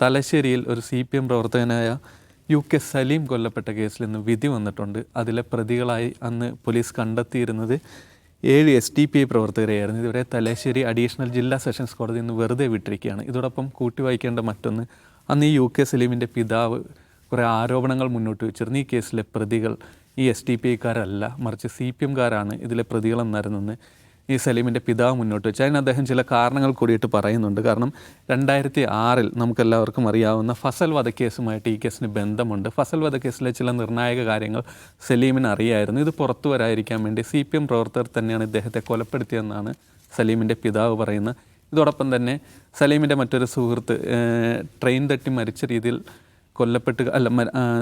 തലശ്ശേരിയിൽ ഒരു CPM പ്രവർത്തകനായ UK സലീം കൊല്ലപ്പെട്ട കേസിൽ ഇന്ന് വിധി വന്നിട്ടുണ്ട്. അതിലെ പ്രതികളായി അന്ന് പോലീസ് കണ്ടെത്തിയിരുന്നത് 7 SDPI പ്രവർത്തകരെയായിരുന്നു. ഇതുവരെ തലശ്ശേരി അഡീഷണൽ ജില്ലാ സെഷൻസ് കോടതി ഇന്ന് വെറുതെ വിട്ടിരിക്കുകയാണ്. ഇതോടൊപ്പം കൂട്ടി വായിക്കേണ്ട മറ്റൊന്ന്, അന്ന് ഈ UK സലീമിൻ്റെ പിതാവ് കുറേ ആരോപണങ്ങൾ മുന്നോട്ട് വെച്ചിരുന്നു. ഈ കേസിലെ പ്രതികൾ ഈ SDPIക്കാരല്ല, മറിച്ച് CPMകാരാണ് ഇതിലെ പ്രതികളെന്നായിരുന്നു ഈ സലീമിൻ്റെ പിതാവ് മുന്നോട്ട് വെച്ച്. അതിന് അദ്ദേഹം ചില കാരണങ്ങൾ കൂടിയിട്ട് പറയുന്നുണ്ട്. കാരണം 2006 നമുക്കെല്ലാവർക്കും അറിയാവുന്ന ഫസൽ വധക്കേസുമായിട്ട് ഈ കേസിന് ബന്ധമുണ്ട്. ഫസൽ വധക്കേസിലെ ചില നിർണായക കാര്യങ്ങൾ സലീമിന് അറിയായിരുന്നു. ഇത് പുറത്തു വരാതിരിക്കാൻ വേണ്ടി CPM പ്രവർത്തകർ തന്നെയാണ് ഇദ്ദേഹത്തെ കൊലപ്പെടുത്തിയെന്നാണ് സലീമിൻ്റെ പിതാവ് പറയുന്നത്. ഇതോടൊപ്പം തന്നെ സലീമിൻ്റെ മറ്റൊരു സുഹൃത്ത് ട്രെയിൻ തട്ടി മരിച്ച രീതിയിൽ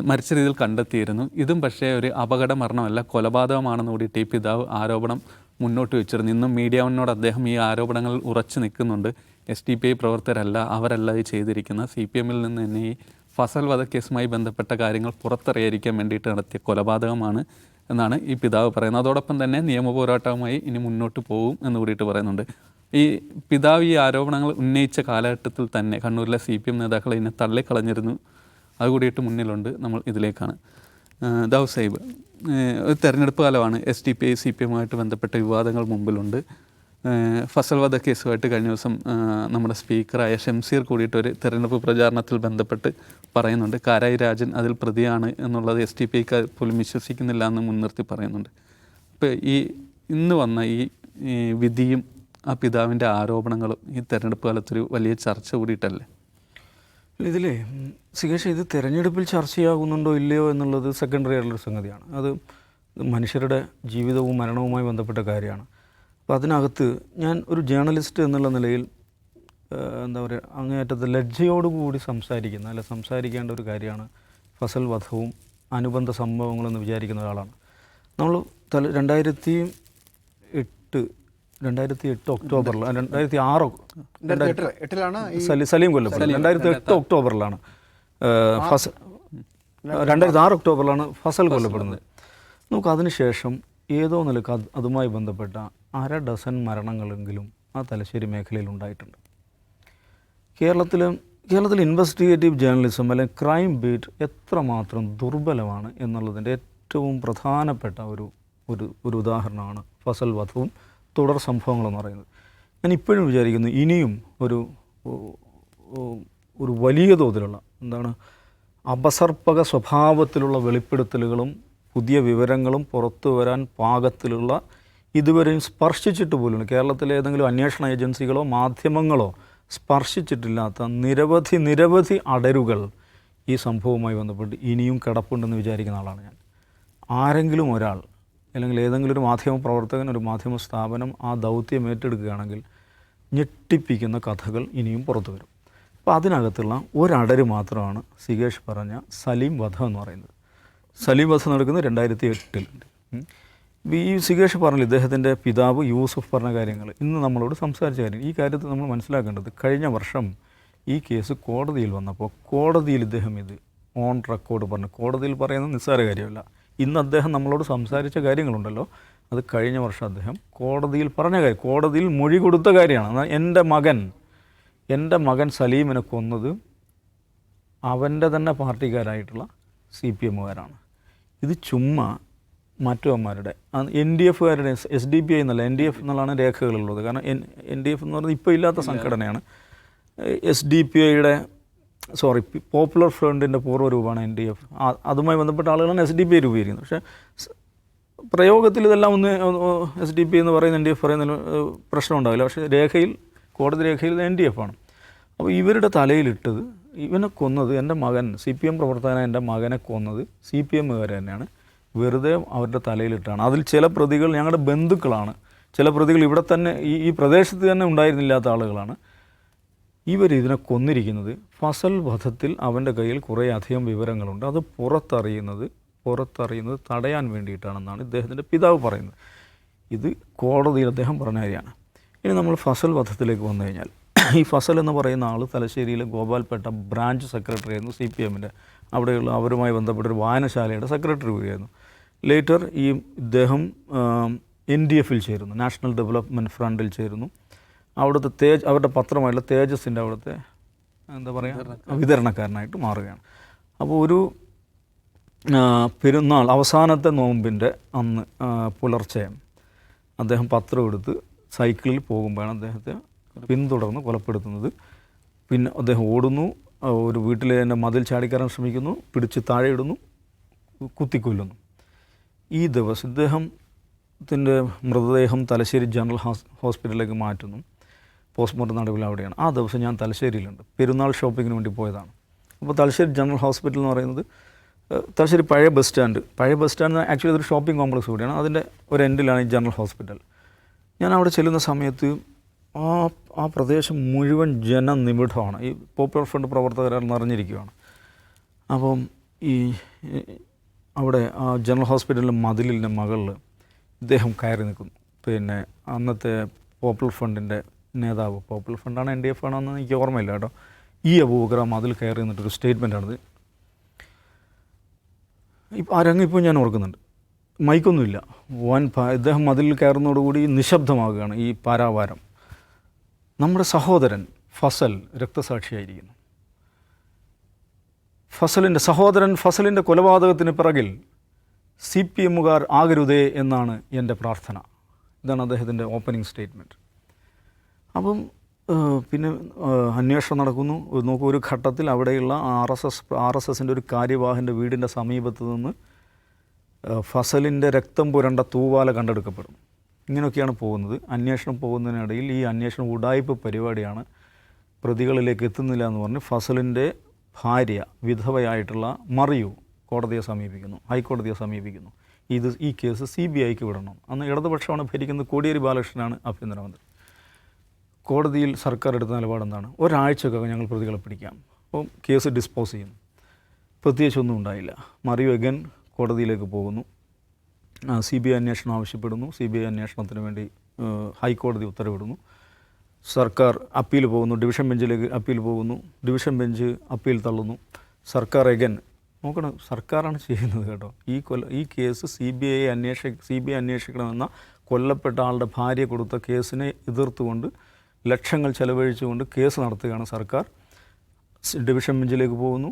മരിച്ച രീതിയിൽ കണ്ടെത്തിയിരുന്നു. ഇതും പക്ഷേ ഒരു അപകട മരണമല്ല, കൊലപാതകമാണെന്ന് കൂടിയിട്ട് ഈ പിതാവ് ആരോപണം മുന്നോട്ട് വെച്ചിരുന്നു. ഇന്നും മീഡിയ വണ്ണോട് അദ്ദേഹം ഈ ആരോപണങ്ങളിൽ ഉറച്ചു നിൽക്കുന്നുണ്ട്. SDPI പ്രവർത്തകരല്ല, അവരല്ല ഇത് ചെയ്തിരിക്കുന്നത്. CPMൽ നിന്ന് തന്നെ ഈ ഫസൽ വധക്കേസുമായി ബന്ധപ്പെട്ട കാര്യങ്ങൾ പുറത്തറിയാതിരിക്കാൻ വേണ്ടിയിട്ട് നടത്തിയ കൊലപാതകമാണ് എന്നാണ് ഈ പിതാവ് പറയുന്നത്. അതോടൊപ്പം തന്നെ നിയമപോരാട്ടവുമായി ഇനി മുന്നോട്ട് പോകും എന്ന് കൂടിയിട്ട് പറയുന്നുണ്ട്. ഈ പിതാവ് ഈ ആരോപണങ്ങൾ ഉന്നയിച്ച കാലഘട്ടത്തിൽ തന്നെ കണ്ണൂരിലെ CPM നേതാക്കളെ ഇതിനെ തള്ളിക്കളഞ്ഞിരുന്നു. അതുകൂടിയിട്ട് മുന്നിലുണ്ട്. നമ്മൾ ഇതിലേക്കാണ്. ദാവൂദ് സാഹിബ്, ഒരു തെരഞ്ഞെടുപ്പ് കാലമാണ്. SDPI CPMമായിട്ട് ബന്ധപ്പെട്ട വിവാദങ്ങൾ മുമ്പിലുണ്ട്. ഫസൽ വധക്കേസുമായിട്ട് കഴിഞ്ഞ ദിവസം നമ്മുടെ സ്പീക്കറായ ഷംസീർ കൂടിയിട്ട് ഒരു തെരഞ്ഞെടുപ്പ് പ്രചാരണത്തിൽ ബന്ധപ്പെട്ട് പറയുന്നുണ്ട്. കാരായി രാജൻ അതിൽ പ്രതിയാണ് എന്നുള്ളത് SDPIക്കാർ പോലും വിശ്വസിക്കുന്നില്ല എന്ന് മുൻനിർത്തി പറയുന്നുണ്ട്. ഇപ്പോൾ ഇന്ന് വന്ന ഈ വിധിയും ആ പിതാവിൻ്റെ ആരോപണങ്ങളും ഈ തെരഞ്ഞെടുപ്പ് കാലത്തൊരു വലിയ ചർച്ച കൂടിയിട്ടല്ലേ? ഇതിലേ സികേഷ്, ഇത് തിരഞ്ഞെടുപ്പിൽ ചർച്ചയാകുന്നുണ്ടോ ഇല്ലയോ എന്നുള്ളത് സെക്കൻഡറി ആയിട്ടുള്ളൊരു സംഗതിയാണ്. അത് മനുഷ്യരുടെ ജീവിതവും മരണവുമായി ബന്ധപ്പെട്ട കാര്യമാണ്. അപ്പോൾ അതിനകത്ത് ഞാൻ ഒരു ജേർണലിസ്റ്റ് എന്നുള്ള നിലയിൽ എന്താ പറയുക, അങ്ങേയറ്റത്ത് ലജ്ജയോടുകൂടി സംസാരിക്കേണ്ട ഒരു കാര്യമാണ് ഫസൽ വധവും അനുബന്ധ സംഭവങ്ങളെന്ന് വിചാരിക്കുന്ന ഒരാളാണ്. നമ്മൾ 2008 ഒക്ടോബറിൽ, 2006 സലീം കൊല്ലപ്പെട്ടത് 2008 ഒക്ടോബറിലാണ്. 2006 ഒക്ടോബറിലാണ് ഫസൽ കൊല്ലപ്പെടുന്നത്. നമുക്കതിന് ശേഷം ഏതോ നിലക്ക് അതുമായി ബന്ധപ്പെട്ട 1/2 ഡസൻ മരണങ്ങളെങ്കിലും ആ തലശ്ശേരി മേഖലയിൽ ഉണ്ടായിട്ടുണ്ട്. കേരളത്തിൽ ഇൻവെസ്റ്റിഗേറ്റീവ് ജേർണലിസം അല്ലെങ്കിൽ ക്രൈം ബീറ്റ് എത്രമാത്രം ദുർബലമാണ് എന്നുള്ളതിൻ്റെ ഏറ്റവും പ്രധാനപ്പെട്ട ഒരു ഉദാഹരണമാണ് ഫസൽ വധവും തുടർ സംഭവങ്ങളെന്ന് പറയുന്നത്. ഞാൻ ഇപ്പോഴും വിചാരിക്കുന്നു, ഇനിയും ഒരു വലിയ തോതിലുള്ള അപസർപ്പക സ്വഭാവത്തിലുള്ള വെളിപ്പെടുത്തലുകളും പുതിയ വിവരങ്ങളും പുറത്തു വരാൻ പാകത്തിലുള്ള ഇതുവരെയും സ്പർശിച്ചിട്ട് പോലും കേരളത്തിലെ ഏതെങ്കിലും അന്വേഷണ ഏജൻസികളോ മാധ്യമങ്ങളോ സ്പർശിച്ചിട്ടില്ലാത്ത നിരവധി അടരുകൾ ഈ സംഭവവുമായി ബന്ധപ്പെട്ട് ഇനിയും കിടപ്പുണ്ടെന്ന് വിചാരിക്കുന്ന ആളാണ് ഞാൻ. ആരെങ്കിലും ഒരാൾ അല്ലെങ്കിൽ ഏതെങ്കിലും ഒരു മാധ്യമ പ്രവർത്തകൻ, ഒരു മാധ്യമ സ്ഥാപനം ആ ദൗത്യം ഏറ്റെടുക്കുകയാണെങ്കിൽ ഞെട്ടിപ്പിക്കുന്ന കഥകൾ ഇനിയും പുറത്തു വരും. അപ്പോൾ അതിനകത്തുള്ള ഒരടര് മാത്രമാണ് സികേഷ് പറഞ്ഞ സലീം വധം എന്ന് പറയുന്നത്. സലീം വധം നടക്കുന്നത് 2008. ഈ സികേഷ് പറഞ്ഞില്ല, ഇദ്ദേഹത്തിൻ്റെ പിതാവ് യൂസുഫ് പറഞ്ഞ കാര്യങ്ങൾ ഇന്ന് നമ്മളോട് സംസാരിച്ച കാര്യം. ഈ കാര്യത്തിൽ നമ്മൾ മനസ്സിലാക്കേണ്ടത്, കഴിഞ്ഞ വർഷം ഈ കേസ് കോടതിയിൽ വന്നപ്പോൾ കോടതിയിൽ ഇദ്ദേഹം ഇത് ഓൺ റെക്കോർഡ് പറഞ്ഞു. കോടതിയിൽ പറയുന്നത് നിസ്സാര കാര്യമല്ല. ഇന്ന് അദ്ദേഹം നമ്മളോട് സംസാരിച്ച കാര്യങ്ങളുണ്ടല്ലോ, അത് കഴിഞ്ഞ വർഷം അദ്ദേഹം കോടതിയിൽ പറഞ്ഞ കാര്യം, കോടതിയിൽ മൊഴി കൊടുത്ത കാര്യമാണ്. എൻ്റെ മകൻ സലീമിനെ കൊന്നത് അവൻ്റെ തന്നെ പാർട്ടിക്കാരായിട്ടുള്ള CPMകാരാണ്. ഇത് ചുമ്മാ മറ്റവന്മാരുടെ NDFകാരുടെ SDPI എന്നല്ല, NDF എന്നുള്ളതാണ് രേഖകളുള്ളത്. കാരണം NDF എന്ന് പറയുന്നത് ഇപ്പോൾ ഇല്ലാത്ത സംഘടനയാണ്. SDPIയുടെ പോപ്പുലർ ഫ്രണ്ടിൻ്റെ പൂർവ്വരൂപമാണ് NDF. അതുമായി ബന്ധപ്പെട്ട ആളുകളാണ് SDPI രൂപീകരിക്കുന്നത്. പക്ഷേ പ്രയോഗത്തിൽ ഇതെല്ലാം ഒന്ന് SDPI എന്ന് പറയുന്ന NDF പറയുന്ന പ്രശ്നം ഉണ്ടാവില്ല. പക്ഷേ കോടതി രേഖയിൽ NDF ആണ്. അപ്പോൾ ഇവരുടെ തലയിലിട്ടത്, ഇവനെ കൊന്നത് എൻ്റെ മകൻ, CPM പ്രവർത്തകനായ എൻ്റെ മകനെ കൊന്നത് CPMകാർ തന്നെയാണ്, വെറുതെ അവരുടെ തലയിലിട്ടാണ്. അതിൽ ചില പ്രതികൾ ഞങ്ങളുടെ ബന്ധുക്കളാണ്, ചില പ്രതികൾ ഇവിടെ തന്നെ ഈ പ്രദേശത്ത് തന്നെ ഉണ്ടായിരുന്നില്ലാത്ത ആളുകളാണ്. ഇതിനെ കൊന്നിരിക്കുന്നത് ഫസൽ വധത്തിൽ അവൻ്റെ കയ്യിൽ കുറേ അധികം വിവരങ്ങളുണ്ട്. അത് പുറത്തറിയുന്നത് തടയാൻ വേണ്ടിയിട്ടാണെന്നാണ് ഇദ്ദേഹത്തിൻ്റെ പിതാവ് പറയുന്നത്. ഇത് കോടതിയിൽ അദ്ദേഹം പറഞ്ഞ കാര്യമാണ്. ഇനി നമ്മൾ ഫസൽ വധത്തിലേക്ക് വന്നു കഴിഞ്ഞാൽ, ഈ ഫസൽ എന്ന് പറയുന്ന ആൾ തലശ്ശേരിയിലെ ഗോപാൽപേട്ട ബ്രാഞ്ച് സെക്രട്ടറി ആയിരുന്നു CPMൻ്റെ. അവിടെയുള്ള അവരുമായി ബന്ധപ്പെട്ടൊരു വായനശാലയുടെ സെക്രട്ടറി കൂടിയായിരുന്നു. ലേറ്റർ ഇദ്ദേഹം NDFൽ ചേരുന്നു, നാഷണൽ ഡെവലപ്മെൻറ്റ് ഫ്രണ്ടിൽ ചേരുന്നു. അവരുടെ അവരുടെ പത്രമായിട്ടുള്ള തേജസിൻ്റെ അവിടുത്തെ എന്താ പറയുക വിതരണക്കാരനായിട്ട് മാറുകയാണ്. അപ്പോൾ ഒരു പെരുന്നാൾ അവസാനത്തെ നോമ്പിൻ്റെ അന്ന് പുലർച്ചെ അദ്ദേഹം പത്രം എടുത്ത് സൈക്കിളിൽ പോകുമ്പോഴാണ് അദ്ദേഹത്തെ പിന്തുടർന്ന് കൊലപ്പെടുത്തുന്നത്. പിന്നെ അദ്ദേഹം ഓടുന്നു, ഒരു വീട്ടിലെ തന്നെ മതിൽ ചാടിക്കയറാൻ ശ്രമിക്കുന്നു, പിടിച്ച് താഴെ ഇടുന്നു, കുത്തിക്കൊല്ലുന്നു. ഈ ദിവസം ഇദ്ദേഹത്തിൻ്റെ മൃതദേഹം തലശ്ശേരി ജനറൽ ഹോസ്പിറ്റലിലേക്ക് മാറ്റുന്നു. പോസ്റ്റ്മോർട്ടം നടപടി അവിടെയാണ്. ആ ദിവസം ഞാൻ തലശ്ശേരിയിലുണ്ട്, പെരുന്നാൾ ഷോപ്പിങ്ങിന് വേണ്ടി പോയതാണ്. അപ്പോൾ തലശ്ശേരി ജനറൽ ഹോസ്പിറ്റൽ എന്ന് പറയുന്നത് തലശ്ശേരി പഴയ ബസ് സ്റ്റാൻഡ് ആക്ച്വലി അതൊരു ഷോപ്പിംഗ് കോംപ്ലക്സ് കൂടിയാണ്. അതിൻ്റെ ഒരു എൻഡിലാണ് ഈ ജനറൽ ഹോസ്പിറ്റൽ. ഞാൻ അവിടെ ചെല്ലുന്ന സമയത്ത് ആ പ്രദേശം മുഴുവൻ ജനനിബിഡമാണ്. ഈ പോപ്പുലർ ഫ്രണ്ട് പ്രവർത്തകരാൽ നിറഞ്ഞിരിക്കുകയാണ്. അപ്പം ഈ അവിടെ ആ ജനറൽ ഹോസ്പിറ്റലിൻ്റെ മതിലിൻ്റെ മകളിൽ ഇദ്ദേഹം കയറി നിൽക്കുന്നു. പിന്നെ അന്നത്തെ പോപ്പുലർ ഫ്രണ്ടിൻ്റെ നേതാവ്, പോപ്പുലർ ഫ്രണ്ടാണ് NDF ആണോന്ന് എനിക്ക് ഓർമ്മയില്ല കേട്ടോ, ഈ അബൂബക്കർ മതിൽ കയറി നിന്നിട്ടൊരു സ്റ്റേറ്റ്മെൻറ്റാണിത്. ആ രംഗം ഇപ്പോൾ ഞാൻ ഓർക്കുന്നുണ്ട്. മൈക്കൊന്നുമില്ല, ഇദ്ദേഹം മതിലിൽ കയറുന്നതോടുകൂടി നിശബ്ദമാകുകയാണ് ഈ പാരാവാരം. നമ്മുടെ സഹോദരൻ ഫസൽ രക്തസാക്ഷിയായിരിക്കുന്നു. സഹോദരൻ ഫസലിൻ്റെ കൊലപാതകത്തിന് പിറകിൽ CPMകാർ ആകരുതേ എന്നാണ് എൻ്റെ പ്രാർത്ഥന. ഇതാണ് അദ്ദേഹത്തിൻ്റെ ഓപ്പണിംഗ് സ്റ്റേറ്റ്മെൻറ്റ്. അപ്പം പിന്നെ അന്വേഷണം നടക്കുന്നു. നോക്കൂ, ഒരു ഘട്ടത്തിൽ അവിടെയുള്ള RSSൻ്റെ ഒരു കാര്യവാഹൻ്റെ വീടിൻ്റെ സമീപത്ത് നിന്ന് ഫസലിൻ്റെ രക്തം പുരണ്ട തൂവാല കണ്ടെടുക്കപ്പെടുന്നു. ഇങ്ങനെയൊക്കെയാണ് പോകുന്നത്. അന്വേഷണം പോകുന്നതിനിടയിൽ ഈ അന്വേഷണം ഉഡായിപ്പ് പരിപാടിയാണ്, പ്രതികളിലേക്ക് എത്തുന്നില്ല എന്ന് പറഞ്ഞ് ഫസലിൻ്റെ ഭാര്യ വിധവയായിട്ടുള്ള മറിയു കോടതിയെ സമീപിക്കുന്നു, ഹൈക്കോടതിയെ സമീപിക്കുന്നു. ഈ കേസ് CBIക്ക് വിടണം. അന്ന് ഇടതുപക്ഷമാണ് ഭരിക്കുന്നത്, കോടിയേരി ബാലകൃഷ്ണനാണ് ആഭ്യന്തരമന്ത്രി. കോടതിയിൽ സർക്കാർ എടുത്ത നിലപാടെന്താണ്? ഒരാഴ്ചക്കകം ഞങ്ങൾ പ്രതികളെ പിടിക്കാം. അപ്പം കേസ് ഡിസ്പോസ് ചെയ്യുന്നു. പ്രത്യേകിച്ചൊന്നും ഉണ്ടായില്ല. മറിയു അഗൻ കോടതിയിലേക്ക് പോകുന്നു. CBI അന്വേഷണം ആവശ്യപ്പെടുന്നു. CBI അന്വേഷണത്തിന് വേണ്ടി ഹൈക്കോടതി ഉത്തരവിടുന്നു. സർക്കാർ അപ്പീൽ പോകുന്നു, ഡിവിഷൻ ബെഞ്ചിലേക്ക് അപ്പീൽ പോകുന്നു. ഡിവിഷൻ ബെഞ്ച് അപ്പീൽ തള്ളുന്നു. സർക്കാർ അഗൻ നോക്കണം, സർക്കാരാണ് ചെയ്യുന്നത് കേട്ടോ. ഈ കേസ് CBI അന്വേഷിക്കണമെന്ന കൊല്ലപ്പെട്ട ആളുടെ ഭാര്യ കൊടുത്ത കേസിനെ എതിർത്തുകൊണ്ട് ലക്ഷങ്ങൾ ചെലവഴിച്ചുകൊണ്ട് കേസ് നടത്തുകയാണ് സർക്കാർ. ഡിവിഷൻ ബെഞ്ചിലേക്ക് പോകുന്നു,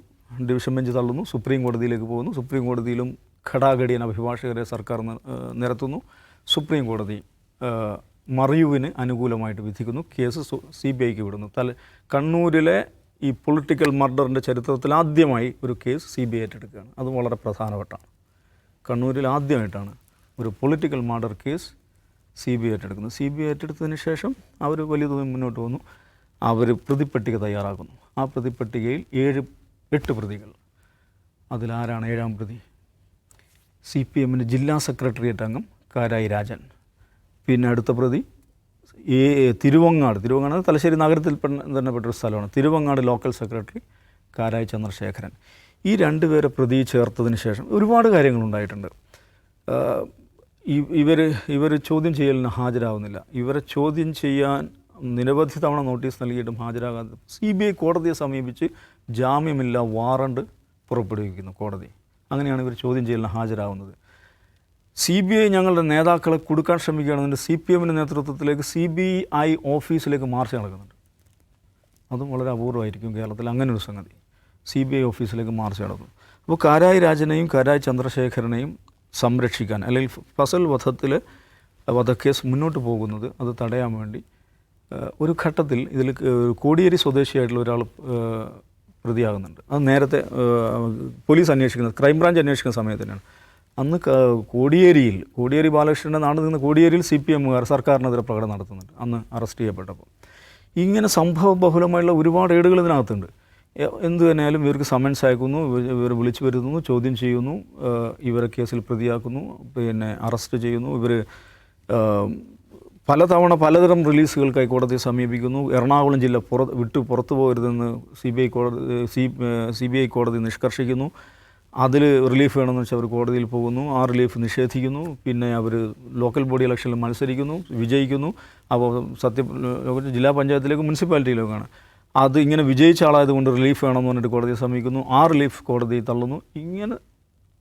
ഡിവിഷൻ ബെഞ്ച് തള്ളുന്നു. സുപ്രീം കോടതിയിലേക്ക് പോകുന്നു. സുപ്രീം കോടതിയിലും ഘടാഘടിയൻ അഭിഭാഷകരെ സർക്കാർ നിരത്തുന്നു. സുപ്രീം കോടതി മറിയുവിന് അനുകൂലമായിട്ട് വിധിക്കുന്നു. കേസ് CBIക്ക് വിടുന്നു. കണ്ണൂരിലെ ഈ പൊളിറ്റിക്കൽ മർഡറിൻ്റെ ചരിത്രത്തിൽ ആദ്യമായി ഒരു കേസ് CBI ഏറ്റെടുക്കുകയാണ്. അത് വളരെ പ്രധാനപ്പെട്ടാണ്. കണ്ണൂരിൽ ആദ്യമായിട്ടാണ് ഒരു പൊളിറ്റിക്കൽ മർഡർ കേസ് CBI ഏറ്റെടുക്കുന്നത്. CBI ഏറ്റെടുത്തതിന് ശേഷം അവർ വലിയ തോതിൽ മുന്നോട്ട് പോകുന്നു. അവർ പ്രതിപ്പട്ടിക തയ്യാറാക്കുന്നു. ആ പ്രതിപ്പട്ടികയിൽ 8 പ്രതികൾ. അതിലാരാണ് 7ാം പ്രതി? CPMൻ്റെ ജില്ലാ സെക്രട്ടേറിയറ്റ് അംഗം കാരായി രാജൻ. പിന്നെ അടുത്ത പ്രതി തിരുവങ്ങാട് തലശ്ശേരി നഗരത്തിൽ തന്നെ പെട്ടൊരു സ്ഥലമാണ്. Thiruvangad local secretary Karayi Chandrasekharan. ഈ 2 പേരെ പ്രതി ചേർത്തതിന് ശേഷം ഒരുപാട് കാര്യങ്ങളുണ്ടായിട്ടുണ്ട്. ഇവർ ചോദ്യം ചെയ്യലിന് ഹാജരാകുന്നില്ല. ഇവരെ ചോദ്യം ചെയ്യാൻ നിരവധി തവണ നോട്ടീസ് നൽകിയിട്ടും ഹാജരാകാതെ CBI കോടതിയെ സമീപിച്ച് ജാമ്യമില്ല വാറണ്ട് പുറപ്പെടുവിക്കുന്നു കോടതി. അങ്ങനെയാണ് ഇവർ ചോദ്യം ചെയ്യലിന് ഹാജരാകുന്നത്. CBI ഞങ്ങളുടെ നേതാക്കളെ കൊടുക്കാൻ ശ്രമിക്കുകയാണെന്നുണ്ട്. CPMൻ്റെ നേതൃത്വത്തിലേക്ക് CBI ഓഫീസിലേക്ക് മാർച്ച് നടക്കുന്നുണ്ട്. അതും വളരെ അപൂർവമായിരിക്കും കേരളത്തിൽ അങ്ങനെ ഒരു സംഗതി. CBI ഓഫീസിലേക്ക് മാർച്ച് നടന്നു. അപ്പോൾ കാരായി രാജനെയും കാരായി ചന്ദ്രശേഖരനെയും സംരക്ഷിക്കാൻ, അല്ലെങ്കിൽ ഫസൽ വധക്കേസ് മുന്നോട്ട് പോകുന്നത് അത് തടയാൻ വേണ്ടി ഒരു ഘട്ടത്തിൽ ഇതിൽ കോടിയേരി സ്വദേശിയായിട്ടുള്ള ഒരാൾ പ്രതിയാകുന്നുണ്ട്. അത് നേരത്തെ പോലീസ് അന്വേഷിക്കുന്നത്, ക്രൈംബ്രാഞ്ച് അന്വേഷിക്കുന്ന സമയത്ത് തന്നെയാണ്. അന്ന് കോടിയേരി ബാലകൃഷ്ണൻ്റെ നാട് നിന്ന് കോടിയേരിയിൽ CPMകാർ സർക്കാരിനെതിരെ പ്രകടനം നടത്തുന്നുണ്ട് അന്ന് അറസ്റ്റ് ചെയ്യപ്പെട്ടപ്പോൾ. ഇങ്ങനെ സംഭവ ബഹുലമായുള്ള ഒരുപാട് ഏടുകൾ ഇതിനകത്തുണ്ട്. എന്തു തന്നെയാലും ഇവർക്ക് സമൻസ് അയക്കുന്നു, ഇവർ വിളിച്ചു വരുത്തുന്നു, ചോദ്യം ചെയ്യുന്നു, ഇവരെ കേസിൽ പ്രതിയാക്കുന്നു, പിന്നെ അറസ്റ്റ് ചെയ്യുന്നു. ഇവർ പലതവണ പലതരം റിലീസുകൾക്കായി കോടതിയെ സമീപിക്കുന്നു. എറണാകുളം ജില്ല പുറത്തു പോകരുതെന്ന് CBI കോടതി നിഷ്കർഷിക്കുന്നു. അതിൽ റിലീഫ് വേണമെന്ന് വെച്ചാൽ അവർ കോടതിയിൽ പോകുന്നു. ആ റിലീഫ് നിഷേധിക്കുന്നു. പിന്നെ അവർ ലോക്കൽ ബോഡി ഇലക്ഷനിൽ മത്സരിക്കുന്നു, വിജയിക്കുന്നു. അപ്പോൾ ജില്ലാ പഞ്ചായത്തിലേക്കും മുനിസിപ്പാലിറ്റിയിലേക്കാണ്. അത് ഇങ്ങനെ വിജയിച്ച ആളായതുകൊണ്ട് റിലീഫ് വേണമെന്ന് പറഞ്ഞിട്ട് കോടതിയെ സമീപിക്കുന്നു. ആ റിലീഫ് കോടതി തള്ളുന്നു. ഇങ്ങനെ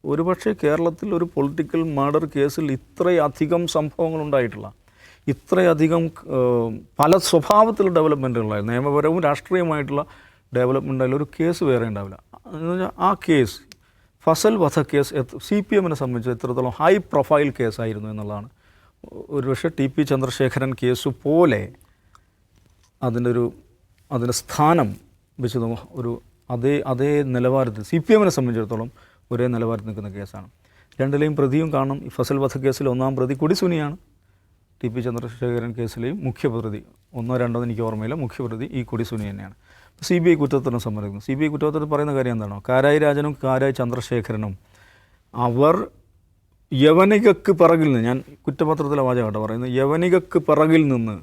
ഒരുപക്ഷെ കേരളത്തിൽ ഒരു പൊളിറ്റിക്കൽ മർഡർ കേസിൽ ഇത്രയധികം സംഭവങ്ങളുണ്ടായിട്ടുള്ള, ഇത്രയധികം പല സ്വഭാവത്തിലുള്ള ഡെവലപ്മെൻറ്റുകളായിരുന്നു, നിയമപരവും രാഷ്ട്രീയമായിട്ടുള്ള ഡെവലപ്മെൻ്റ് ആയാലും ഒരു കേസ് വേറെ ഉണ്ടാവില്ല. എന്ന് പറഞ്ഞാൽ ആ കേസ് ഫസൽ വധക്കേസ് CPM-നെ സംബന്ധിച്ച് എത്രത്തോളം ഹൈ പ്രൊഫൈൽ കേസായിരുന്നു എന്നുള്ളതാണ്. ഒരുപക്ഷെ TP ചന്ദ്രശേഖരൻ കേസ് പോലെ അതിൻ്റെ സ്ഥാനം വെച്ച് ഒരു അതേ നിലവാരത്തിൽ CPM-നെ സംബന്ധിച്ചിടത്തോളം ഒരേ നിലവാരത്തിൽ നിൽക്കുന്ന കേസാണ്. രണ്ടിലെയും പ്രതിയും കാണും. ഈ ഫസൽ വധക്കേസിൽ ഒന്നാം പ്രതി കൊടിസുനിയാണ്. TP ചന്ദ്രശേഖരൻ കേസിലെയും മുഖ്യപ്രതി 1, 2 എനിക്ക് ഓർമ്മയില്ല, മുഖ്യപ്രതി ഈ കൊടിസുനി തന്നെയാണ്. CBI കുറ്റപത്രം സമർപ്പിക്കുന്നു. CBI കുറ്റപത്രത്തിൽ പറയുന്ന കാര്യം എന്താണോ, കാരായി രാജനും കാരായി ചന്ദ്രശേഖരനും അവർ യവനികക്ക് പിറകിൽ നിന്ന്, ഞാൻ കുറ്റപത്രത്തിലെ വാചകമായിട്ട് പറയുന്നത്, യവനികക്ക് പിറകിൽ നിന്ന്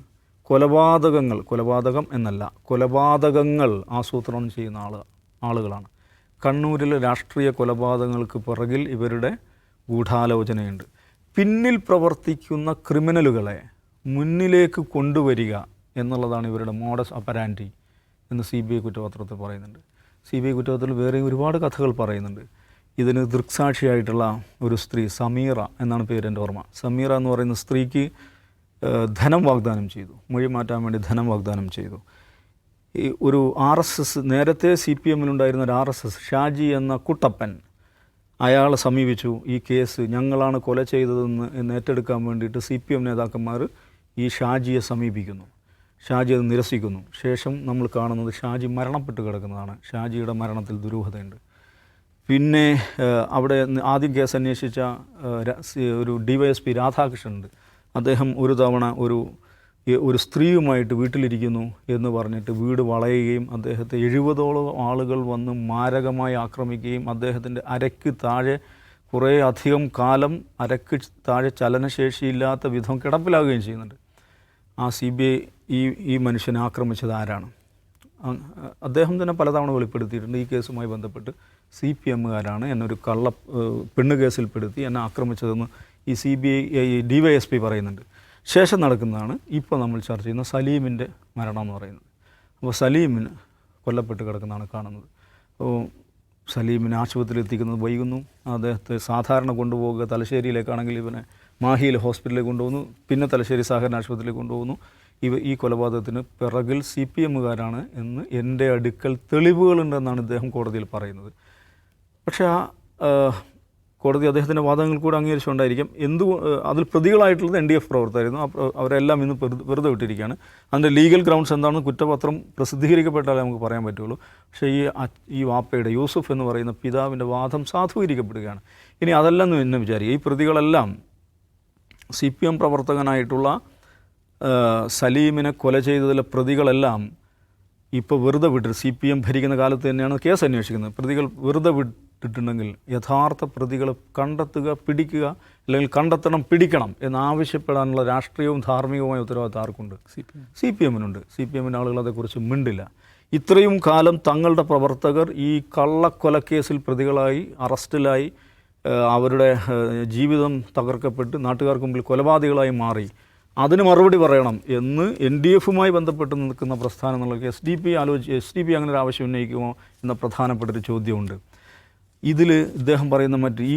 കൊലപാതകം എന്നല്ല, കൊലപാതകങ്ങൾ ആസൂത്രണം ചെയ്യുന്ന ആളുകളാണ്. കണ്ണൂരിലെ രാഷ്ട്രീയ കൊലപാതകങ്ങൾക്ക് പിറകിൽ ഇവരുടെ ഗൂഢാലോചനയുണ്ട്. പിന്നിൽ പ്രവർത്തിക്കുന്ന ക്രിമിനലുകളെ മുന്നിലേക്ക് കൊണ്ടുവരിക എന്നുള്ളതാണ് ഇവരുടെ മോഡസ് അപ്പരാൻഡി എന്ന് CBI കുറ്റപത്രത്തിൽ പറയുന്നുണ്ട്. CBI കുറ്റപത്രത്തിൽ വേറെയും ഒരുപാട് കഥകൾ പറയുന്നുണ്ട്. ഇതിന് ദൃക്സാക്ഷിയായിട്ടുള്ള ഒരു സ്ത്രീ, സമീറ എന്നാണ് പേര്, എൻ്റെ ഓർമ്മ. സമീറ എന്ന് പറയുന്ന സ്ത്രീക്ക് ധനം വാഗ്ദാനം ചെയ്തു, മൊഴി മാറ്റാൻ വേണ്ടി ധനം വാഗ്ദാനം ചെയ്തു. ഈ ഒരു RSS, നേരത്തെ CPM-ലുണ്ടായിരുന്ന ഒരു RSS ഷാജി എന്ന കുട്ടപ്പൻ, അയാളെ സമീപിച്ചു. ഈ കേസ് ഞങ്ങളാണ് കൊല ചെയ്തതെന്ന് ഏറ്റെടുക്കാൻ വേണ്ടിയിട്ട് CPM നേതാക്കന്മാർ ഈ ഷാജിയെ സമീപിക്കുന്നു. ഷാജി അത് നിരസിക്കുന്നു. ശേഷം നമ്മൾ കാണുന്നത് ഷാജി മരണപ്പെട്ട് കിടക്കുന്നതാണ്. ഷാജിയുടെ മരണത്തിൽ ദുരൂഹതയുണ്ട്. പിന്നെ അവിടെ ആദ്യം കേസ് അന്വേഷിച്ച ഒരു DYSP രാധാകൃഷ്ണനുണ്ട്. അദ്ദേഹം ഒരു തവണ ഒരു സ്ത്രീയുമായിട്ട് വീട്ടിലിരിക്കുന്നു എന്ന് പറഞ്ഞിട്ട് വീട് വളയുകയും അദ്ദേഹത്തെ 70ഓളം ആളുകൾ വന്ന് മാരകമായി ആക്രമിക്കുകയും അദ്ദേഹത്തിൻ്റെ അരയ്ക്ക് താഴെ കുറേ അധികം കാലം അരയ്ക്ക് താഴെ ചലനശേഷിയില്ലാത്ത വിധം കിടപ്പിലാകുകയും ചെയ്യുന്നുണ്ട്. ആ CBI ഈ മനുഷ്യനെ ആക്രമിച്ചത് ആരാണ്? അദ്ദേഹം തന്നെ പലതവണ വെളിപ്പെടുത്തിയിട്ടുണ്ട്. ഈ കേസുമായി ബന്ധപ്പെട്ട് CPM-കാരാണ് എന്നൊരു പെണ്ണ് കേസിൽപ്പെടുത്തി എന്നെ ആക്രമിച്ചതെന്ന് ഈ DYSP പറയുന്നുണ്ട്. ശേഷം നടക്കുന്നതാണ് ഇപ്പോൾ നമ്മൾ ചർച്ച ചെയ്യുന്ന സലീമിൻ്റെ മരണം എന്ന് പറയുന്നത്. അപ്പോൾ സലീമിന് കൊല്ലപ്പെട്ട് കിടക്കുന്നതാണ് കാണുന്നത്. അപ്പോൾ സലീമിനെ ആശുപത്രിയിൽ എത്തിക്കുന്നത് വൈകുന്നു. അദ്ദേഹത്തെ സാധാരണ കൊണ്ടുപോകുക തലശ്ശേരിയിലേക്കാണെങ്കിൽ ഇവനെ മാഹിയിൽ ഹോസ്പിറ്റലിൽ കൊണ്ടുപോകുന്നു, പിന്നെ തലശ്ശേരി സഹകരണ ആശുപത്രിയിൽ കൊണ്ടുപോകുന്നു. ഈ കൊലപാതകത്തിന് പിറകിൽ CPM-കാരാണ് എന്ന് എൻ്റെ അടുക്കൽ തെളിവുകളുണ്ടെന്നാണ് ഇദ്ദേഹം കോടതിയിൽ പറയുന്നത്. പക്ഷേ കോടതി അദ്ദേഹത്തിൻ്റെ വാദങ്ങൾ കൂടെ അംഗീകരിച്ചുകൊണ്ടായിരിക്കും അതിൽ പ്രതികളായിട്ടുള്ളത് NDF പ്രവർത്തകരായിരുന്നു. അവരെല്ലാം ഇന്ന് വെറുതെ വിട്ടിരിക്കുകയാണ്. അതിൻ്റെ ലീഗൽ ഗ്രൗണ്ട്സ് എന്താണെന്ന് കുറ്റപത്രം പ്രസിദ്ധീകരിക്കപ്പെട്ടാലേ നമുക്ക് പറയാൻ പറ്റുള്ളൂ. പക്ഷേ ഈ വാപ്പയുടെ യൂസുഫ് എന്ന് പറയുന്ന പിതാവിൻ്റെ വാദം സാധൂകരിക്കപ്പെടുകയാണ്. ഇനി അതല്ലെന്ന് എന്നെ വിചാരിക്കുക, ഈ പ്രതികളെല്ലാം CPM പ്രവർത്തകനായിട്ടുള്ള സലീമിനെ കൊല ചെയ്തതിലെ പ്രതികളെല്ലാം ഇപ്പോൾ വെറുതെ വിട്ടിട്ട് CPM ഭരിക്കുന്ന കാലത്ത് തന്നെയാണ് കേസ് അന്വേഷിക്കുന്നത്. പ്രതികൾ വെറുതെ വിട്ടിട്ടുണ്ടെങ്കിൽ യഥാർത്ഥ പ്രതികളെ കണ്ടെത്തുക, പിടിക്കുക, അല്ലെങ്കിൽ കണ്ടെത്തണം, പിടിക്കണം എന്നാവശ്യപ്പെടാനുള്ള രാഷ്ട്രീയവും ധാർമ്മികവുമായ ഉത്തരവാദിത്തം ആർക്കുണ്ട്? CPM-നുണ്ട്. CPM-ൻ്റെ ആളുകൾ അതേക്കുറിച്ച് മിണ്ടില്ല. ഇത്രയും കാലം തങ്ങളുടെ പ്രവർത്തകർ ഈ കള്ളക്കൊലക്കേസിൽ പ്രതികളായി അറസ്റ്റിലായി അവരുടെ ജീവിതം തകർക്കപ്പെട്ട് നാട്ടുകാർക്ക് മുമ്പിൽ കൊലപാതകളായി മാറി. അതിന് മറുപടി പറയണം എന്ന് NDF-മായി ബന്ധപ്പെട്ട് നിൽക്കുന്ന പ്രസ്ഥാനം എന്നുള്ള SDP അങ്ങനെ ഒരു ആവശ്യം ഉന്നയിക്കുമോ എന്ന പ്രധാനപ്പെട്ടൊരു ചോദ്യമുണ്ട്. ഇതിൽ ഇദ്ദേഹം പറയുന്ന ഈ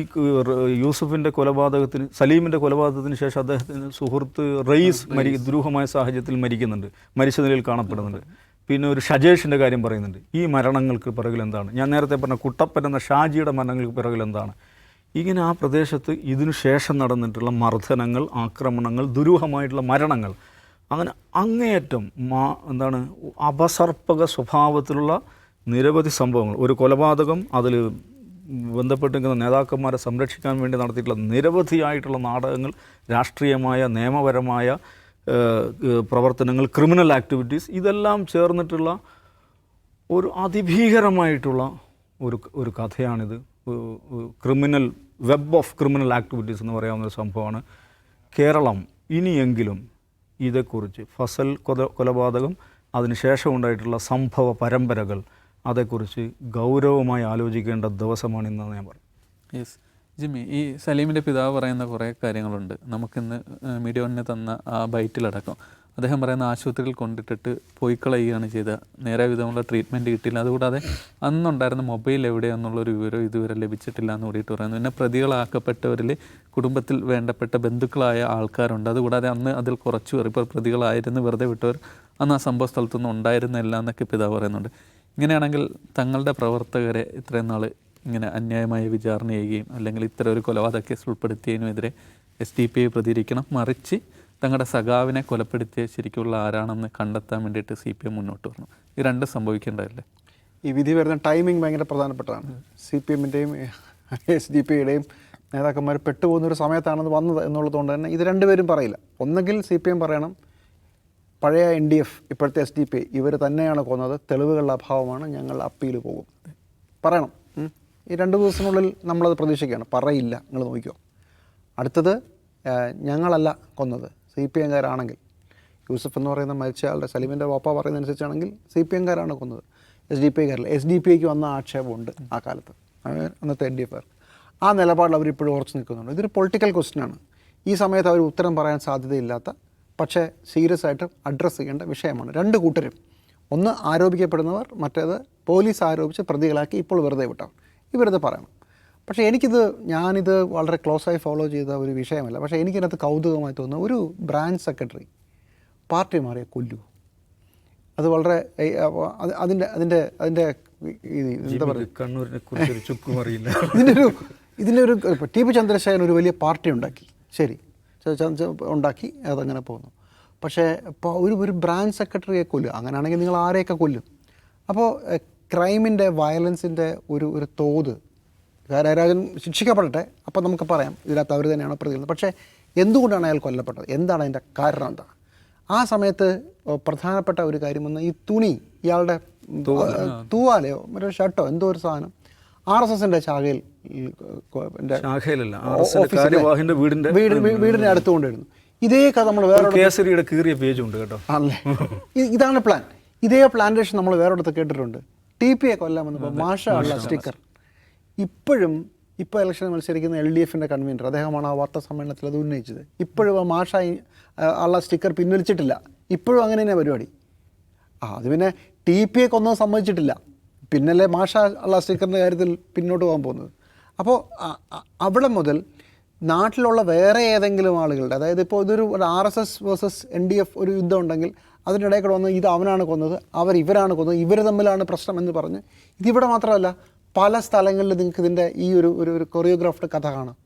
യൂസഫിൻ്റെ കൊലപാതകത്തിന്, സലീമിൻ്റെ കൊലപാതകത്തിന് ശേഷം അദ്ദേഹത്തിന് സുഹൃത്ത് റയീസ് ദുരൂഹമായ സാഹചര്യത്തിൽ മരിക്കുന്നുണ്ട്, മരിച്ച നിലയിൽ കാണപ്പെടുന്നുണ്ട്. പിന്നെ ഒരു ഷജേഷിൻ്റെ കാര്യം പറയുന്നുണ്ട്. ഈ മരണങ്ങൾക്ക് പിറകിൽ എന്താണ്? ഞാൻ നേരത്തെ പറഞ്ഞ കുട്ടപ്പൻ എന്ന ഷാജിയുടെ മരണങ്ങൾക്ക് പിറകിൽ എന്താണ്? ഇങ്ങനെ ആ പ്രദേശത്ത് ഇതിനു ശേഷം നടന്നിട്ടുള്ള മർദ്ദനങ്ങൾ, ആക്രമണങ്ങൾ, ദുരൂഹമായിട്ടുള്ള മരണങ്ങൾ, അങ്ങനെ അങ്ങേയറ്റം അപസർപ്പക സ്വഭാവത്തിലുള്ള നിരവധി സംഭവങ്ങൾ. ഒരു കൊലപാതകം, അതിൽ ബന്ധപ്പെട്ടിരിക്കുന്ന നേതാക്കന്മാരെ സംരക്ഷിക്കാൻ വേണ്ടി നടത്തിയിട്ടുള്ള നിരവധിയായിട്ടുള്ള നാടകങ്ങൾ, രാഷ്ട്രീയമായ നിയമപരമായ പ്രവർത്തനങ്ങൾ, ക്രിമിനൽ ആക്ടിവിറ്റീസ്, ഇതെല്ലാം ചേർന്നിട്ടുള്ള ഒരു അതിഭീകരമായിട്ടുള്ള ഒരു കഥയാണിത്. Criminal web of criminal activities എന്ന് പറയാവുന്ന ഒരു സംഭവമാണ്. കേരളം ഇനിയെങ്കിലും ഇതേക്കുറിച്ച് ഫസൽ കൊലപാതകം, അതിനുശേഷം ഉണ്ടായിട്ടുള്ള സംഭവ പരമ്പരകൾ, അതേക്കുറിച്ച് ഗൗരവമായി ആലോചിക്കേണ്ട ദിവസമാണ് ഇന്നെന്ന് ഞാൻ പറയും. യെസ് ജിമ്മി, ഈ സലീമിൻ്റെ പിതാവ് പറയുന്ന കുറേ കാര്യങ്ങളുണ്ട്. നമുക്കിന്ന് മീഡിയ വണ്ണിന് തന്ന ആ ബൈറ്റിലടക്കം അദ്ദേഹം പറയുന്ന ആശുപത്രിയിൽ കൊണ്ടിട്ടിട്ട് പോയി കളയുകയാണ് ചെയ്തത്. നേരെ വിധമുള്ള ട്രീറ്റ്മെൻറ്റ് കിട്ടിയില്ല. അതുകൂടാതെ അന്നുണ്ടായിരുന്ന മൊബൈൽ എവിടെയാണെന്നുള്ളൊരു വിവരം ഇതുവരെ ലഭിച്ചിട്ടില്ല എന്ന് കൂടിയിട്ട് പറയുന്നു. പിന്നെ പ്രതികളാക്കപ്പെട്ടവരിൽ കുടുംബത്തിൽ വേണ്ടപ്പെട്ട ബന്ധുക്കളായ ആൾക്കാരുണ്ട്. അതുകൂടാതെ അന്ന് അതിൽ കുറച്ച് പേർ, ഇപ്പോൾ പ്രതികളായിരുന്നു വെറുതെ വിട്ടവർ, അന്ന് ആ സംഭവ സ്ഥലത്തൊന്നും ഉണ്ടായിരുന്നില്ല എന്നൊക്കെ പിതാവ് പറയുന്നുണ്ട്. ഇങ്ങനെയാണെങ്കിൽ തങ്ങളുടെ പ്രവർത്തകരെ ഇത്രയും നാൾ ഇങ്ങനെ അന്യായമായ വിചാരണ ചെയ്യുകയും അല്ലെങ്കിൽ ഇത്തരം ഒരു കൊലപാതക കേസിൽ ഉൾപ്പെടുത്തിയതിനുമെതിരെ SDPI പ്രതികരിക്കണം, മറിച്ച് തങ്ങളുടെ സഖാവിനെ കൊലപ്പെടുത്തിയ ശരിക്കുള്ള ആരാണെന്ന് കണ്ടെത്താൻ വേണ്ടിയിട്ട് CPM മുന്നോട്ട് വരണം. ഈ രണ്ട് സംഭവിക്കേണ്ടതല്ലേ? ഈ വിധി വരുന്ന ടൈമിംഗ് ഭയങ്കര പ്രധാനപ്പെട്ടതാണ്. CPM-ൻ്റെയും SDPI-യുടെയും നേതാക്കന്മാർ പെട്ടുപോകുന്നൊരു സമയത്താണത് വന്നത് എന്നുള്ളതുകൊണ്ട് തന്നെ ഇത് രണ്ടുപേരും പറയില്ല. ഒന്നെങ്കിൽ CPM പറയണം പഴയ NDF ഇപ്പോഴത്തെ SDPI ഇവർ തന്നെയാണ് കൊന്നത്, തെളിവുകളുടെ അഭാവമാണ്, ഞങ്ങൾ അപ്പീൽ പോകും പറയണം. ഈ 2 ദിവസത്തിനുള്ളിൽ നമ്മളത് പ്രതീക്ഷിക്കുകയാണ്. പറയില്ല, നിങ്ങൾ നോക്കിക്കോ. അടുത്തത് ഞങ്ങളല്ല കൊന്നത്, CPM-കാരാണെങ്കിൽ, യൂസഫ് എന്ന് പറയുന്ന മരിച്ചയാളുടെ സലീമിൻ്റെ വാപ്പ പറയുന്നതനുസരിച്ചാണെങ്കിൽ CPM-കാരാണ് കൊന്നത്, SDPI-കാരല്ല. SDPI-ക്ക് വന്ന ആക്ഷേപമുണ്ട് ആ കാലത്ത്, അന്നത്തെ NDF-കാർക്ക്. ആ നിലപാടിൽ അവരിപ്പോഴും ഉറച്ചു നിൽക്കുന്നുണ്ട്. ഇതൊരു പൊളിറ്റിക്കൽ ക്വസ്റ്റ്യനാണ്. ഈ സമയത്ത് അവർ ഉത്തരം പറയാൻ സാധ്യതയില്ലാത്ത പക്ഷേ സീരിയസ് ആയിട്ട് അഡ്രസ്സ് ചെയ്യേണ്ട വിഷയമാണ്. 2 കൂട്ടരും, ഒന്ന് ആരോപിക്കപ്പെടുന്നവർ, മറ്റേത് പോലീസ് ആരോപിച്ച് പ്രതികളാക്കി ഇപ്പോൾ വെറുതെ വിട്ടവർ. ഇവരത് പറയണം. പക്ഷേ ഞാനിത് വളരെ ക്ലോസായി ഫോളോ ചെയ്ത ഒരു വിഷയമല്ല. പക്ഷേ എനിക്കതിനകത്ത് കൗതുകമായി തോന്നുന്ന ഒരു ബ്രാഞ്ച് സെക്രട്ടറി പാർട്ടി മാറിയ കൊല്ലു. അത് വളരെ അതിൻ്റെ എന്താ പറയുക, കണ്ണൂരിനെ കുറിച്ചൊരു ചുക്കും അറിയില്ല. ഇതിൻ്റെ ഒരു TP ചന്ദ്രശേഖരൻ ഒരു വലിയ പാർട്ടി ഉണ്ടാക്കി, ശരി ഉണ്ടാക്കി, അതങ്ങനെ പോകുന്നു. പക്ഷേ ഇപ്പോൾ ഒരു ബ്രാഞ്ച് സെക്രട്ടറിയെ കൊല്ലും. അങ്ങനെയാണെങ്കിൽ നിങ്ങൾ ആരെയൊക്കെ കൊല്ലും? അപ്പോൾ ക്രൈമിൻ്റെ, വയലൻസിൻ്റെ ഒരു തോത്, രാജൻ ശിക്ഷിക്കപ്പെടട്ടെ, അപ്പോൾ നമുക്ക് പറയാം ഇതിനകത്ത് അവർ തന്നെയാണ് പ്രതികൾ. പക്ഷേ എന്തുകൊണ്ടാണ് അയാൾ കൊല്ലപ്പെട്ടത്, എന്താണ് അതിൻ്റെ കാരണം, എന്താണ്? ആ സമയത്ത് പ്രധാനപ്പെട്ട ഒരു കാര്യം വന്ന് ഈ തുണി, ഇയാളുടെ തൂവാലയോ മറ്റൊരു ഷർട്ടോ എന്തോ ഒരു സാധനം RSSൻ്റെ വീടിൻ്റെ അടുത്ത് കൊണ്ടിരുന്നു. ഇതേ കഥ നമ്മൾ വേറെ കേസരിയുടെ കീറിയ പേജുണ്ട് കേട്ടോ. ആണല്ലേ? ഇതാണ് പ്ലാൻ. ഇതേ പ്ലാന്റേഷൻ നമ്മൾ വേറൊരിടത്ത് കേട്ടിട്ടുണ്ട്. TPയെ കൊല്ലാൻ വന്നപ്പോൾ മാഷ ഉള്ള സ്റ്റിക്കർ ഇപ്പോൾ ഇലക്ഷൻ മത്സരിക്കുന്ന LDF-ൻ്റെ കൺവീനർ അദ്ദേഹമാണ് ആ വാർത്താ സമ്മേളനത്തിൽ അത് ഉന്നയിച്ചത്. ഇപ്പോഴും ആ മാഷ ഉള്ള സ്റ്റിക്കർ പിൻവലിച്ചിട്ടില്ല. ഇപ്പോഴും അങ്ങനെ തന്നെ പരിപാടി. അത് പിന്നെ TPയെ കൊന്നത് സമ്മതിച്ചിട്ടില്ല, പിന്നല്ലേ മാഷ ഉള്ള സ്റ്റിക്കറിൻ്റെ കാര്യത്തിൽ പിന്നോട്ട് പോകാൻ പോകുന്നത്. അപ്പോൾ അവിടെ മുതൽ നാട്ടിലുള്ള വേറെ ഏതെങ്കിലും ആളുകളുടെ, അതായത് ഇപ്പോൾ ഇതൊരു RSS വേഴ്സസ് NDF ഒരു യുദ്ധം ഉണ്ടെങ്കിൽ അതിനിടയിൽ കൂടെ വന്ന് ഇത് അവനാണ് കൊന്നത്, ഇവരാണ് കൊന്നത്, ഇവർ തമ്മിലാണ് പ്രശ്നം എന്ന് പറഞ്ഞ്, ഇതിവിടെ മാത്രമല്ല പല സ്ഥലങ്ങളിൽ നിങ്ങൾക്ക് ഇതിൻ്റെ ഈ ഒരു കൊറിയോഗ്രാഫ്ഡ് കഥ കാണാം.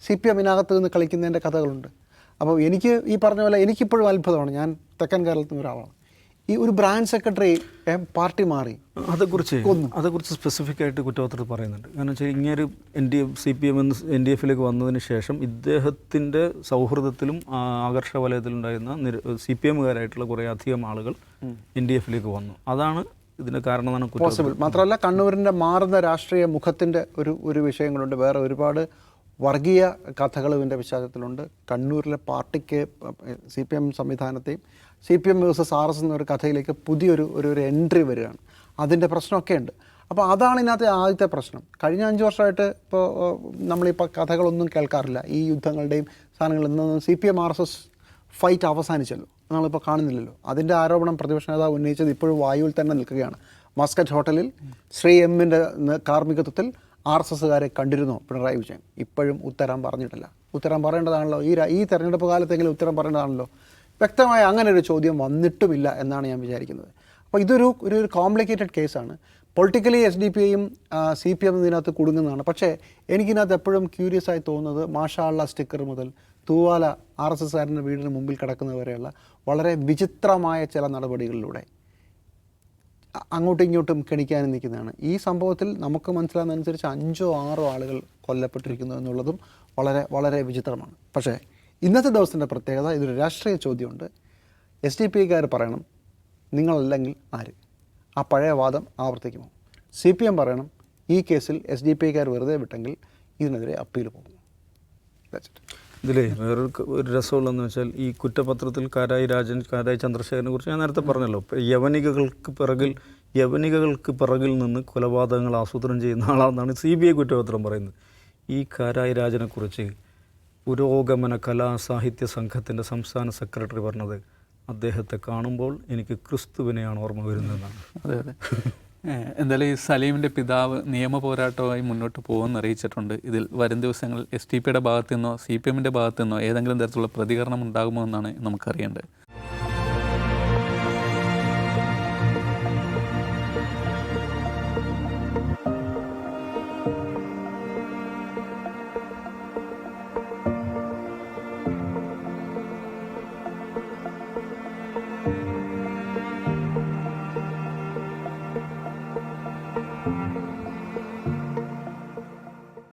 CPM-നകത്ത് നിന്ന് കളിക്കുന്നതിൻ്റെ കഥകളുണ്ട്. അപ്പോൾ എനിക്ക് ഈ പറഞ്ഞ പോലെ എനിക്കിപ്പോഴും അത്ഭുതമാണ്. ഞാൻ തെക്കൻ കേരളത്തിൽ നിന്ന് ഒരാളാണ്. ഈ ഒരു ബ്രാഞ്ച് സെക്രട്ടറി പാർട്ടി മാറി, അതേക്കുറിച്ച് സ്പെസിഫിക് ആയിട്ട് കുറ്റപത്രത്തിൽ പറയുന്നുണ്ട്. കാരണം വെച്ചാൽ ഇങ്ങനൊരു CPM NDF-ലേക്ക് വന്നതിന് ശേഷം ഇദ്ദേഹത്തിൻ്റെ സൗഹൃദത്തിലും ആകർഷ വലയത്തിലുണ്ടായിരുന്ന CPM-കാരായിട്ടുള്ള കുറേ അധികം ആളുകൾ NDF-ലേക്ക് വന്നു. അതാണ് ഇതിൻ്റെ കാരണമെന്നാണ് പോസിബിൾ. മാത്രമല്ല കണ്ണൂരിൻ്റെ മാറുന്ന രാഷ്ട്രീയ മുഖത്തിൻ്റെ ഒരു വിഷയങ്ങളുണ്ട്. വേറെ ഒരുപാട് വർഗീയ കഥകൾ ഇതിൻ്റെ പശ്ചാത്തലത്തിലുണ്ട്. കണ്ണൂരിലെ പാർട്ടിക്ക് CPM സംവിധാനത്തെയും CPM വേഴ്സസ് RS എന്നൊരു കഥയിലേക്ക് പുതിയൊരു എൻട്രി വരികയാണ്. അതിൻ്റെ പ്രശ്നമൊക്കെ ഉണ്ട്. അപ്പോൾ അതാണ് ഇതിനകത്തെ ആദ്യത്തെ പ്രശ്നം. കഴിഞ്ഞ 5 വർഷമായിട്ട് ഇപ്പോൾ നമ്മളിപ്പോൾ കഥകളൊന്നും കേൾക്കാറില്ല. ഈ യുദ്ധങ്ങളുടെയും സാധനങ്ങളിൽ നിന്നും CPM RSS ഫൈറ്റ് അവസാനിച്ചല്ലോ, നമ്മളിപ്പോൾ കാണുന്നില്ലല്ലോ. അതിൻ്റെ ആരോപണം പ്രതിപക്ഷ നേതാവ് ഉന്നയിച്ചത് ഇപ്പോഴും വായുവിൽ തന്നെ നിൽക്കുകയാണ്. മസ്കറ്റ് ഹോട്ടലിൽ ശ്രീ M-ൻ്റെ കാർമ്മികത്വത്തിൽ RSSകാരെ കണ്ടിരുന്നോ പിണറായി വിജയൻ? ഇപ്പോഴും ഉത്തരം പറഞ്ഞിട്ടില്ല. ഉത്തരം പറയേണ്ടതാണല്ലോ, ഈ തെരഞ്ഞെടുപ്പ് കാലത്തെങ്കിലും ഉത്തരം പറയേണ്ടതാണല്ലോ. വ്യക്തമായ അങ്ങനെ ഒരു ചോദ്യം വന്നിട്ടുമില്ല എന്നാണ് ഞാൻ വിചാരിക്കുന്നത്. അപ്പോൾ ഇതൊരു കോംപ്ലിക്കേറ്റഡ് കേസാണ്. പൊളിറ്റിക്കലി SDPI-യും CPM ഇതിനകത്ത് കുടുങ്ങുന്നതാണ്. പക്ഷേ എനിക്കിതിനകത്ത് എപ്പോഴും ക്യൂരിയസ് ആയി തോന്നുന്നത് മാഷാ അള്ളാ സ്റ്റിക്കർ മുതൽ തൂവാല RSSകാരൻ്റെ വീടിന് മുമ്പിൽ കിടക്കുന്നവരെയുള്ള വളരെ വിചിത്രമായ ചില നടപടികളിലൂടെ അങ്ങോട്ടും ഇങ്ങോട്ടും കെണിക്കാനും നിൽക്കുന്നതാണ്. ഈ സംഭവത്തിൽ നമുക്ക് മനസ്സിലാകുന്നതനുസരിച്ച് 5 or 6 ആളുകൾ കൊല്ലപ്പെട്ടിരിക്കുന്നു എന്നുള്ളതും വളരെ വളരെ വിചിത്രമാണ്. പക്ഷേ ഇന്നത്തെ ദിവസത്തിൻ്റെ പ്രത്യേകത, ഇതൊരു രാഷ്ട്രീയ ചോദ്യമുണ്ട്. SDPI-കാർ പറയണം നിങ്ങളല്ലെങ്കിൽ ആര്? ആ പഴയ വാദം ആവർത്തിക്കുമോ? CPM പറയണം ഈ കേസിൽ SDPI-കാർ വെറുതെ വിട്ടെങ്കിൽ ഇതിനെതിരെ അപ്പീൽ പോകുമോ? ഇതിലേ വേറൊരു രസമുള്ളതെന്ന് വെച്ചാൽ ഈ കുറ്റപത്രത്തിൽ കാരായി ചന്ദ്രശേഖരനെ കുറിച്ച് ഞാൻ നേരത്തെ പറഞ്ഞല്ലോ. യവനികകൾക്ക് പിറകിൽ നിന്ന് കൊലപാതകങ്ങൾ ആസൂത്രണം ചെയ്യുന്ന ആളാണെന്നാണ് CBI കുറ്റപത്രം പറയുന്നത്. ഈ കാരായി രാജനെക്കുറിച്ച് പുരോഗമന കലാ സാഹിത്യ സംഘത്തിൻ്റെ സംസ്ഥാന സെക്രട്ടറി പറഞ്ഞത്, അദ്ദേഹത്തെ കാണുമ്പോൾ എനിക്ക് ക്രിസ്തുവിനെയാണ് ഓർമ്മ വരുന്നതെന്നാണ്. അതെ. എന്തായാലും ഈ സലീമിൻ്റെ പിതാവ് നിയമ പോരാട്ടവുമായി മുന്നോട്ട് പോകുമെന്ന് അറിയിച്ചിട്ടുണ്ട്. ഇതിൽ വരും ദിവസങ്ങളിൽ SDPയുടെ ഭാഗത്തു നിന്നോ CPM-ൻ്റെ ഭാഗത്തു നിന്നോ ഏതെങ്കിലും തരത്തിലുള്ള പ്രതികരണം ഉണ്ടാകുമോ എന്നാണ് നമുക്കറിയേണ്ടത്.